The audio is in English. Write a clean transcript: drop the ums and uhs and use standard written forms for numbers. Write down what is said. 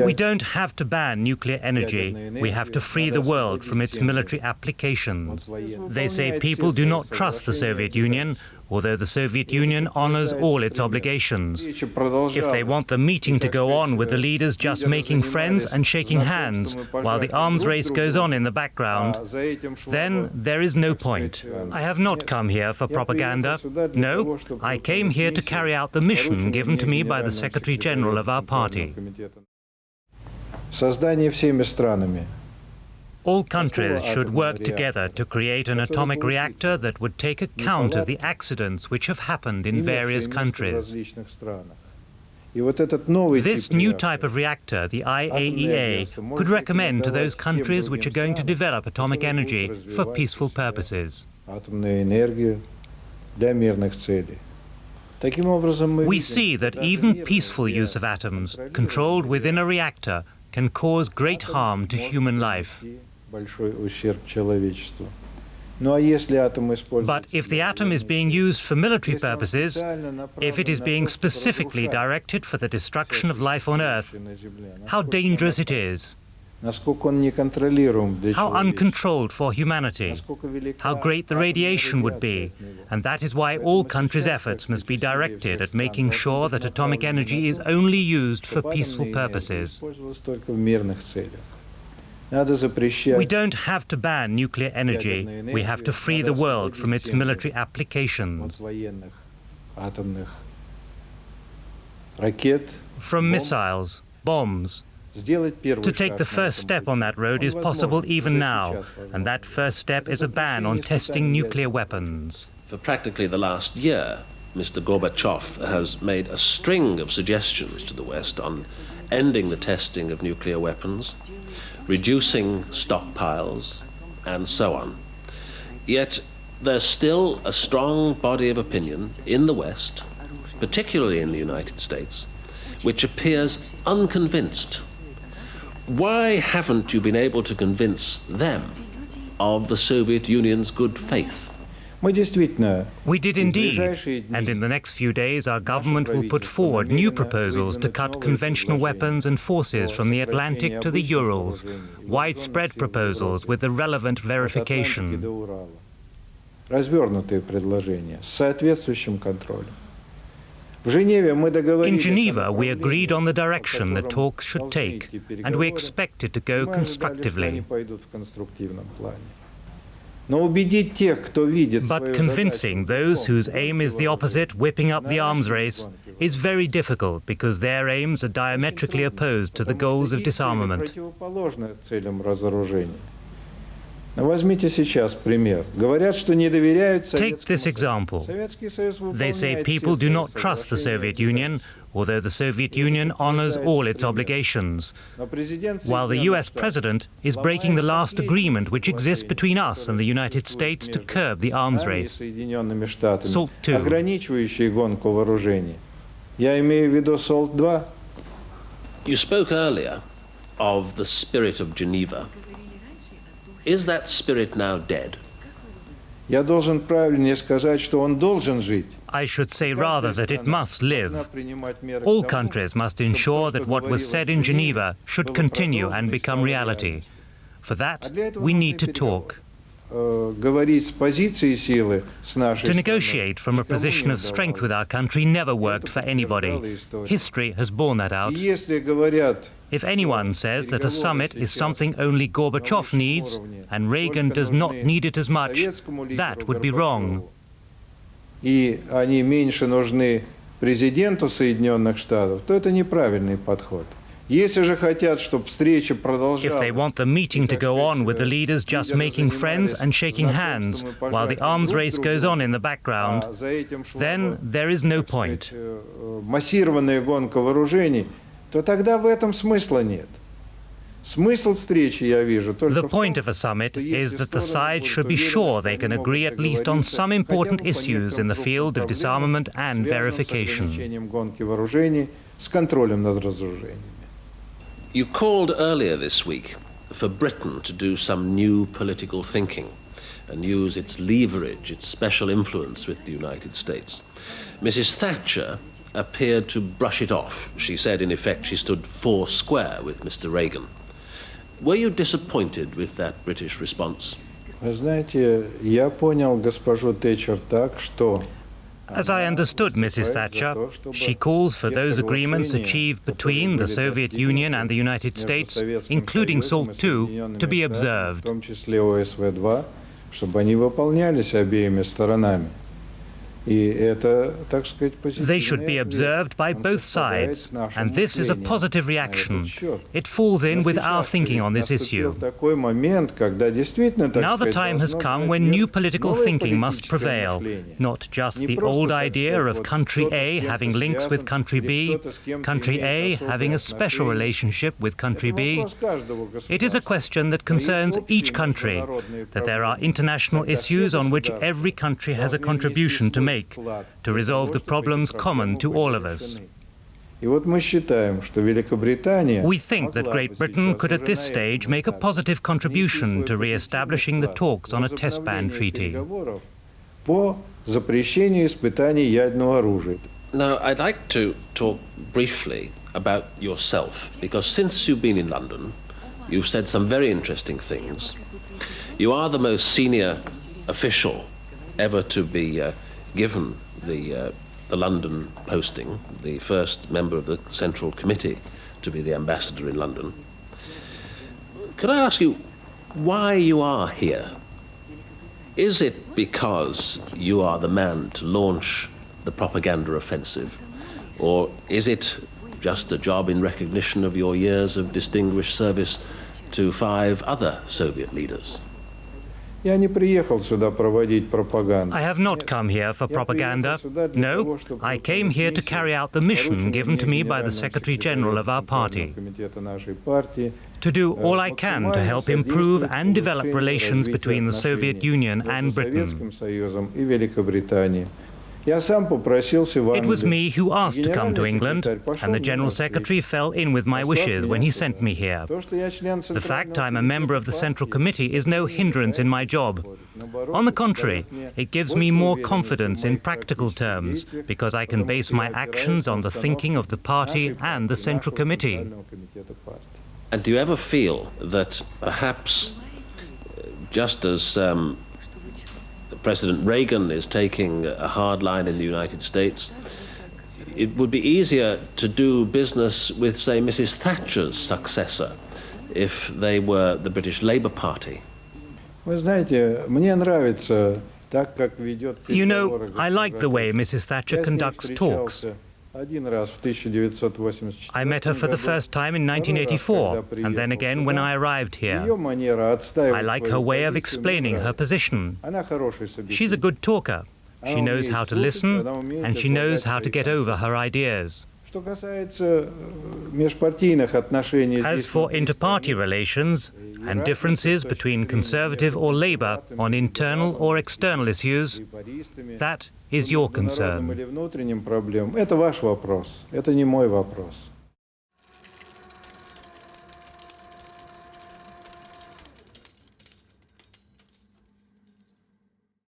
We don't have to ban nuclear energy. We have to free the world from its military applications. They say people do not trust the Soviet Union, although the Soviet Union honors all its obligations. If they want the meeting to go on with the leaders just making friends and shaking hands while the arms race goes on in the background, then there is no point. I have not come here for propaganda. No, I came here to carry out the mission given to me by the Secretary General of our party. All countries should work together to create an atomic reactor that would take account of the accidents which have happened in various countries. This new type of reactor, the IAEA, could recommend to those countries which are going to develop atomic energy for peaceful purposes. We see that even peaceful use of atoms, controlled within a reactor, can cause great harm to human life. But if the atom is being used for military purposes, if it is being specifically directed for the destruction of life on Earth, how dangerous it is, how uncontrolled for humanity, how great the radiation would be, and that is why all countries' efforts must be directed at making sure that atomic energy is only used for peaceful purposes. We don't have to ban nuclear energy. We have to free the world from its military applications. From missiles, bombs. To take the first step on that road is possible even now, and that first step is a ban on testing nuclear weapons. For practically the last year, Mr. Gorbachev has made a string of suggestions to the West on ending the testing of nuclear weapons, reducing stockpiles, and so on. Yet there's still a strong body of opinion in the West, particularly in the United States, which appears unconvinced. Why haven't you been able to convince them of the Soviet Union's good faith? We did indeed, and in the next few days our government will put forward new proposals to cut conventional weapons and forces from the Atlantic to the Urals, widespread proposals with the relevant verification. In Geneva, we agreed on the direction the talks should take, and we expect it to go constructively. But convincing those whose aim is the opposite, whipping up the arms race, is very difficult because their aims are diametrically opposed to the goals of disarmament. Take this example. They say people do not trust the Soviet Union, although the Soviet Union honors all its obligations, while the US president is breaking the last agreement which exists between us and the United States to curb the arms race. SALT II. You spoke earlier of the spirit of Geneva. Is that spirit now dead? I should say rather that it must live. All countries must ensure that what was said in Geneva should continue and become reality. For that, we need to talk. To negotiate from a position of strength with our country never worked for anybody. History has borne that out. If anyone says that a summit is something only Gorbachev needs, and Reagan does not need it as much, that would be wrong. И они меньше нужны президенту Соединенных Штатов, то это неправильный подход. If they want the meeting to go on with the leaders just making friends and shaking hands while the arms race goes on in the background, then there is no point. The point of a summit is that the sides should be sure they can agree at least on some important issues in the field of disarmament and verification. You called earlier this week for Britain to do some new political thinking and use its leverage, its special influence with the United States. Mrs. Thatcher appeared to brush it off. She said, in effect, she stood four square with Mr. Reagan. Were you disappointed with that British response? Вы знаете, я понял госпожу Тэтчер так, что As I understood Mrs. Thatcher, she calls for those agreements achieved between the Soviet Union and the United States, including SALT II, to be observed. в том числе ОСВ-2, чтобы они выполнялись обеими сторонами. И это, так сказать, They should be observed by both sides, and this is a positive reaction. It falls in with our thinking on this issue. Now the time has come when new political thinking must prevail, not just the old idea of country A having links with country B, country A having a special relationship with country B. It is a question that concerns each country, that there are international issues on which every country has a contribution to make, to resolve the problems common to all of us. We think that Great Britain could at this stage make a positive contribution to re-establishing the talks on a test ban treaty. Now, I'd like to talk briefly about yourself, because since you've been in London, you've said some very interesting things. You are the most senior official ever to be given the London posting, the first member of the Central Committee to be the ambassador in London. Could I ask you why you are here? Is it because you are the man to launch the propaganda offensive, or is it just a job in recognition of your years of distinguished service to 5 other Soviet leaders? I have not come here for propaganda. No, I came here to carry out the mission given to me by the Secretary General of our party, to do all I can to help improve and develop relations between the Soviet Union and Britain. It was me who asked to come to England, and the General Secretary fell in with my wishes when he sent me here. The fact I'm a member of the Central Committee is no hindrance in my job. On the contrary, it gives me more confidence in practical terms, because I can base my actions on the thinking of the party and the Central Committee. And do you ever feel that perhaps, just as President Reagan is taking a hard line in the United States, it would be easier to do business with, say, Mrs. Thatcher's successor if they were the British Labour Party? You know, I like the way Mrs. Thatcher conducts talks. I met her for the first time in 1984, and then again when I arrived here. I like her way of explaining her position. She's a good talker. She knows how to listen, and she knows how to get over her ideas. As for inter-party relations and differences between Conservative or Labour on internal or external issues, that is your concern. Это ваш вопрос, это не мой вопрос.